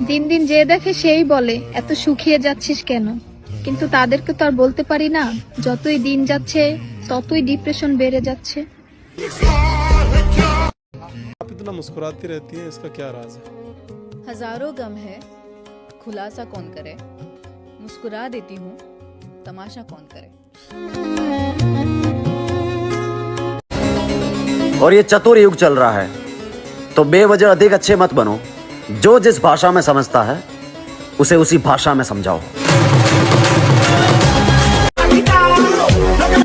দিন দিন যে দেখে সেই বলে এত শুকিয়ে যাচ্ছিস কেন, কিন্তু তাদেরকে তো আর বলতে পারি না যতই দিন যাচ্ছে ততই ডিপ্রেশন বেড়ে যাচ্ছে। आप इतना मुस्कुराती रहती है, इसका क्या राज है? हजारों गम है, खुलासा कौन करे, मुस्कुरा देती हूँ, तमाशा कौन करे। और ये चतुर युग चल रहा है, तो बेवजह अधिक अच्छे मत बनो। जो जिस भाषा में समझता है उसे उसी भाषा में समझाओ।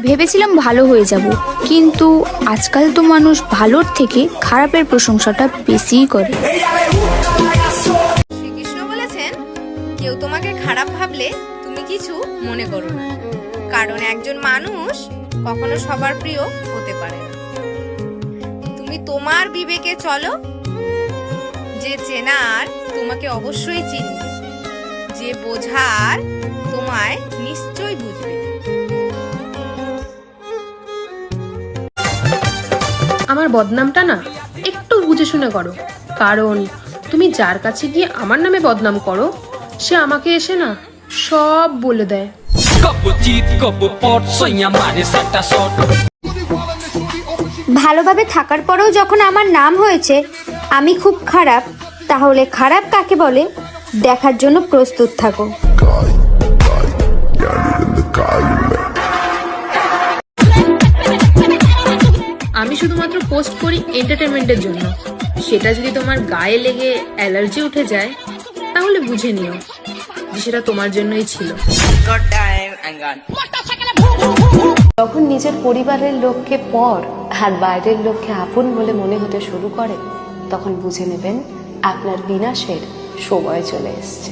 ভেবেছিলাম ভালো হয়ে যাব, কিন্তু আজকাল তো মানুষ ভালোর থেকে খারাপের প্রশংসাটা বেশিই করে। শ্রীকৃষ্ণ বলেছেন, কেউ তোমাকে খারাপ ভাবলে তুমি কিছু মনে করো না, কারণ একজন মানুষ কখনো সবার প্রিয় হতে পারে না। তুমি তোমার বিবেকে চলো, যে চেনার তোমাকে অবশ্যই চিনবে, যে বোঝার তোমায় নিশ্চয়ই বুঝবে। আমার বদনামটা না একটু বুঝে শুনে করো, কারণ তুমি যার কাছে গিয়ে আমার নামে বদনাম করো সে আমাকে এসে না সব বলে দেয়। ভালোভাবে থাকার পরেও যখন আমার নাম হয়েছে আমি খুব খারাপ, তাহলে খারাপ কাকে বলে দেখার জন্য প্রস্তুত থাকো। আমি শুধুমাত্র পোস্ট করি এন্টারটেনমেন্টের জন্য, সেটা যদি তোমার গায়ে লেগে অ্যালার্জি উঠে যায় তাহলে বুঝে নিও যে সেটা তোমার জন্যই ছিল। যখন নিজের পরিবারের লোককে পর আর বাইরের লোককে আপন বলে মনে হতে শুরু করে, তখন বুঝে নেবেন আপনার বিনাশের সময় চলে এসেছে।